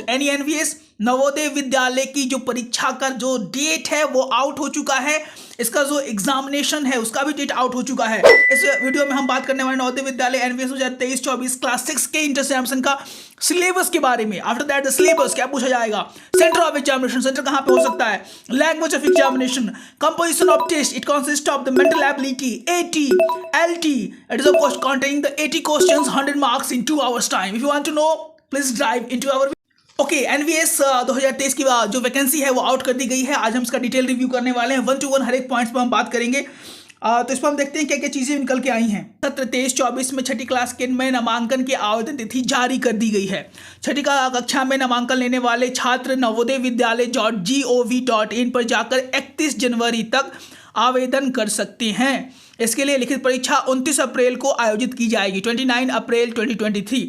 यानी एनवीएस नवोदय विद्यालय की जो परीक्षा का जो डेट है वो आउट हो चुका है। इसका जो एग्जामिनेशन है उसका भी डेट आउट हो चुका है। इस वीडियो में हम बात करने वाले नवोदय विद्यालय एनवीएस 2023-24 क्लास 6 के इंटर एग्जामिनेशन का सिलेबस के बारे में। आफ्टर दैट द सिलेबस क्या पूछा जाएगा, सेंटर ऑफ एग्जामिनेशन, सेंटर कहां पे हो सकता है, language of examination, composition of test, it consist of the mental ability, AT, LT, it is of containing the 80 questions, 100 marks in 2 hours time. If you want to know, please dive into our okay NVS 2023 की जो vacancy है वो out कर दी गई है। आज हम इसका डिटेल रिव्यू करने वाले हैं, 1 to 1 हर एक पॉइंट्स पर हम बात करेंगे। तो इस पर हम देखते हैं क्या क्या चीज़ें निकल के आई हैं। सत्र 23-24 में छठी क्लास के में नामांकन की आवेदन तिथि जारी कर दी गई है। छठी कक्षा में नामांकन लेने वाले छात्र नवोदय विद्यालय .gov.in पर जाकर 31 जनवरी तक आवेदन कर सकते हैं। इसके लिए लिखित परीक्षा 29 अप्रैल को आयोजित की जाएगी, 29 अप्रैल 2023।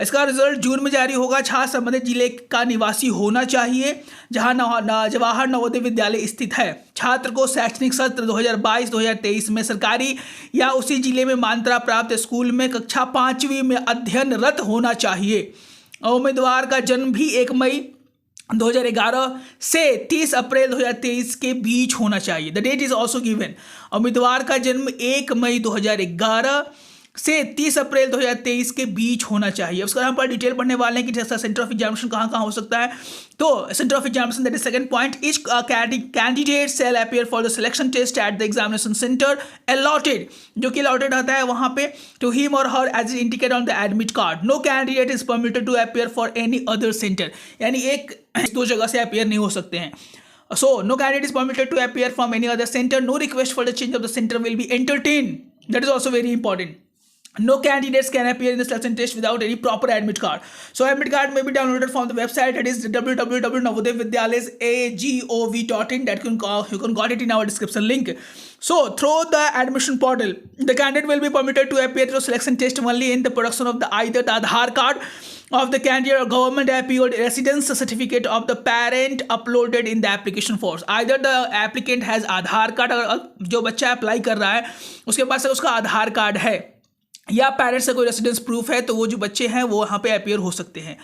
इसका रिजल्ट जून में जारी होगा। छात्र संबंधित जिले का निवासी होना चाहिए जहां जवाहर नवोदय विद्यालय स्थित है। छात्र को शैक्षणिक सत्र 2022-2023 में सरकारी या उसी जिले में मान्यता प्राप्त स्कूल में कक्षा 5वीं में अध्ययनरत होना चाहिए। उम्मीदवार का जन्म भी 1 मई 2011 से 30 अप्रैल 2023 के बीच होना चाहिए। The date is also given. उम्मीदवार का जन्म 1 मई 2011 से 30 अप्रैल 2023 के बीच होना चाहिए। उसका यहाँ पर डिटेल पढ़ने वाले हैं कि जैसा सेंटर ऑफ एग्जामिनेशन कहाँ कहाँ हो सकता है। तो centre of examination that is second point, each candidate shall appear for the selection test at the examination centre allotted, जो कि अलॉटेड होता है वहाँ पे to him or her age indicate on the admit card. No candidate is permitted to appear for any other centre, यानी एक दो जगह से अपीयर नहीं हो सकते हैं। So, no candidate is permitted to appear from any other center. No request for the change of the center will be entertained. That is also very important. No candidates can appear in the selection test without any proper admit card. So, admit card may be downloaded from the website. That is www.navodayvidyalaya.gov.in. That you can got it in our description link. So, through the admission portal, the candidate will be permitted to appear through selection test only in the production of the either the Aadhaar card of the candidate or government appealed residence certificate of the parent uploaded in the application form. Either the applicant has Aadhaar card, जो बच्चा apply कर रहा है उसके पास उसका आधार card है, या parents से कोई रेसिडेंस प्रूफ है, तो वो जो बच्चे हैं वो वहाँ पे अपीयर हो सकते हैं।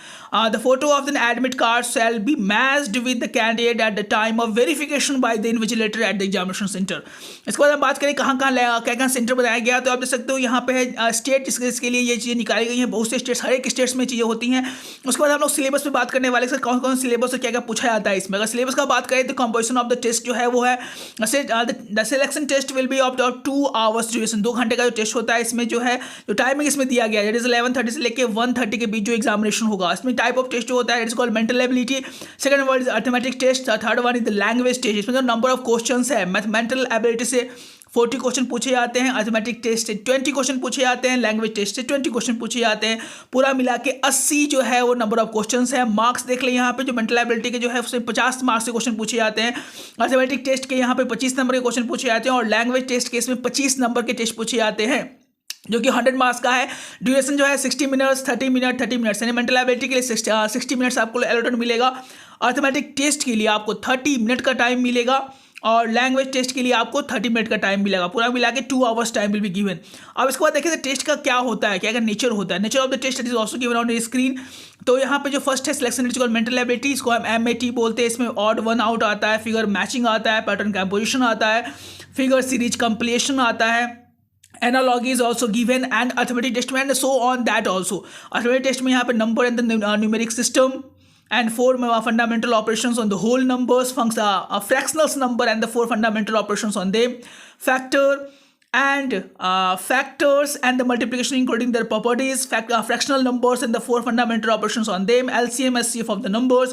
The photo of the admit card shall be matched with the candidate at the time of verification by the invigilator eight the examination centre. इसके बाद हम बात करें कहाँ क्या सेंटर बनाया गया, तो आप देख सकते हो यहाँ पे है स्टेट, इसके लिए ये चीज़ें निकाली गई हैं। बहुत से स्टेट्स, हर एक स्टेट्स में चीज़ें होती हैं। उसके बाद हम लोग सिलेबस पे बात करने वाले सर कौन कौन सिलेबस और क्या क्या पूछा जाता है इसमें। अगर सिलेबस का बात करें तो कंपोजिशन ऑफ द टेस्ट जो है वो है the selection test will be of 2 hours duration, 2 घंटे का जो टेस्ट होता है। इसमें जो है जो टाइमिंग इसमें दिया गया है 11:30 से लेके 1:30 के बीच जो एग्जामिनेशन होगा। इसमें टाइप ऑफ टेस्ट जो होता है it's called mental ability, second word is arithmetic test, third one is the language test. इसमें जो नंबर ऑफ क्वेश्चंस है, मेंटल एबिलिटी से 40 क्वेश्चन पूछे जाते हैं, अर्थमेटिक टेस्ट से 20 क्वेश्चन पूछे जाते हैं, लैंग्वेज टेस्ट से 20 क्वेश्चन पूछे जाते हैं। पूरा मिला के 80 जो है वो नंबर ऑफ क्वेश्चंस है। मार्क्स देख लें यहाँ पे, जो मेंटल एबिलिटी के जो है उससे 50 मार्क्स के क्वेश्चन पूछे जाते हैं, अर्थमेटिक टेस्ट के यहाँ पे 25 नंबर के क्वेश्चन पूछे जाते हैं, और लैंग्वेज टेस्ट के इसमें 25 नंबर के टेस्ट पूछे जाते हैं, जो कि 100 मार्क्स का है। ड्यूरेशन जो है 60 मिनट्स, 30 मिनट्स, यानी मेंटल एबिलिटी के लिए 60 मिनट्स आपको अलॉटेड मिलेगा। अर्थमेटिक टेस्ट के लिए आपको 30 मिनट का टाइम मिलेगा, और लैंग्वेज टेस्ट के लिए आपको 30 मिनट का टाइम मिलेगा। पूरा मिला के 2 hours time will be given. अब इसके बाद देखिए टेस्ट का क्या होता है, क्या नेचर होता है। Nature of the test is also given on screen. तो यहाँ पे जो फर्स्ट है सिलेक्शन टेस्ट मेंटल एबिलिटी, इसको हम MAT बोलते हैं। इसमें ऑड 1 आउट आता है, फिगर मैचिंग आता है, पैटर्न कंपोजिशन आता है, फिगर सीरीज कंप्लीशन आता है, analogy is also given, and arithmetic test में and so on that also. Arithmetic test में यहाँ पे number and the numeric system and 4 fundamental operations on the whole numbers, fractional number and the 4 fundamental operations on them, factors and the multiplication including their properties, fractional numbers and the 4 fundamental operations on them, LCM SCF of the numbers,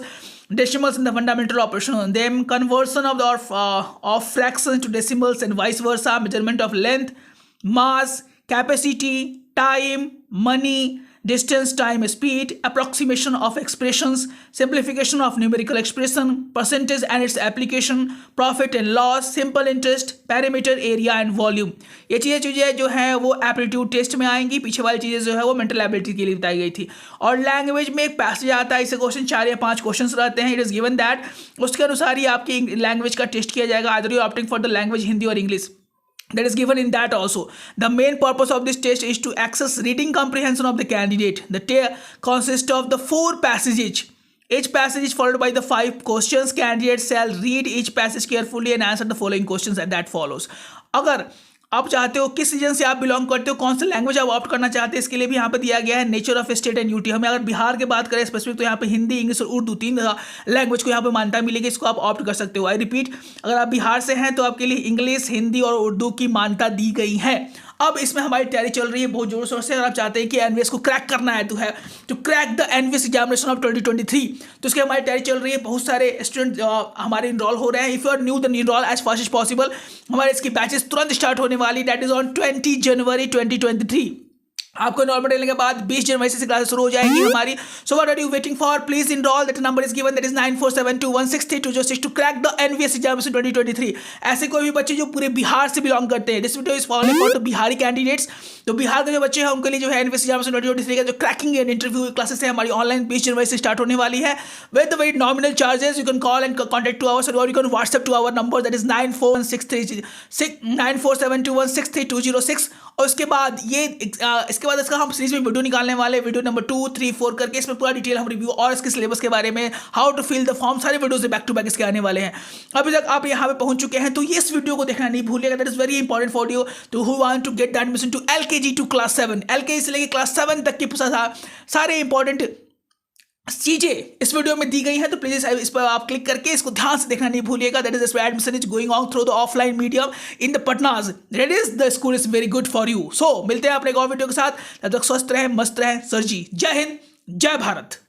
decimals and the fundamental operation on them, conversion of fractions to decimals and vice versa, measurement of length, mass, capacity, time, money, distance, time, speed, approximation of expressions, simplification of numerical expression, percentage and its application, profit and loss, simple interest, perimeter, area and volume। ये चीज़ें जो है वो aptitude test में आएंगी। पीछे वाली चीज़ें जो है वो मेंटल एबिलिटी के लिए बताई गई थी। और लैंग्वेज में एक पैसेज आता है, इसे क्वेश्चन 4 या 5 क्वेश्चन रहते हैं। इट इज़ गिवन दैट उसके अनुसार ही आपकी लैंग्वेज का टेस्ट किया जाएगा, either you opting for the language Hindi और English. That is given in that also. The main purpose of this test is to access reading comprehension of the candidate. The test consists of the 4 passages Each passage is followed by the 5 questions. Candidates shall read each passage carefully and answer the following questions and that follows. अगर आप चाहते हो किस reason से आप belong करते हो, कौन सा लैंग्वेज आप ऑप्ट करना चाहते हैं, इसके लिए भी यहाँ पे दिया गया है nature of state and UT. हमें अगर बिहार की बात करें स्पेसिफिक तो यहाँ पे हिंदी, इंग्लिश और उर्दू 3 लैंग्वेज को यहाँ पे मान्यता मिलेगी, इसको आप ऑप्ट कर सकते हो। आई रिपीट, अगर आप बिहार से हैं तो आपके लिए इंग्लिश, हिंदी और उर्दू की मान्यता दी गई है। अब इसमें हमारी तैयारी चल रही है बहुत जोर शोर से। अगर आप चाहते हैं कि एनवीएस को क्रैक करना है to crack the NVS examination of 2023, तो इसकी हमारी तैयारी चल रही है। बहुत सारे स्टूडेंट हमारे इनरोल हो रहे हैं। If you are new then enrol as fast as possible. हमारे इसकी बैचेस तुरंत स्टार्ट होने वाली, दैट इज ऑन 20 जनवरी 2023। आपको एनरोलमेंट लेने के बाद 20 जनवरी से क्लासेस शुरू हो जाएगी हमारी। So what are you waiting for, please enrol. That number is given, that is 9472163206 to crack the NVS examination 2023। ऐसे कोई भी बच्चे जो पूरे बिहार से बिलोंग करते हैं, this video is for the Bihari candidates. तो बिहार के जो बच्चे हैं उनके लिए जो है एनवीएस एग्जामिनेशन 2023 का जो क्रैकिंग एंड इंटरव्यू क्लासेस है हमारी ऑनलाइन 20 जनवरी से स्टार्ट होने वाली है with very nominal charges. You can call and contact to our or you can WhatsApp to our number, that is 9472163206। और इसके बाद इसका हम सीरीज में वीडियो निकालने वाले, वीडियो नंबर 2, 3, 4 करके इसमें पूरा डिटेल हम रिव्यू और इसके सिलेबस के बारे में, how to fill the form, सारे वीडियोस बैक टू बैक इसके आने वाले हैं। अभी तक आप यहाँ पे पहुंच चुके हैं तो इस वीडियो को देखना नहीं भूलिएगा, that is very important for you to who want to get the admission to LKG to class 7। LKG से लेकर क्लास 7 तक की सारे इंपॉर्टेंट चीजें इस वीडियो में दी गई है। तो प्लीज इस पर आप क्लिक करके इसको ध्यान से देखना नहीं भूलिएगा। That is admission is going on through the offline medium in the Patna's. That is the school is very good for you. So मिलते हैं अपने एक और वीडियो के साथ, तब तक स्वस्थ रहें, मस्त रहें। सर जी, जय हिंद, जय भारत।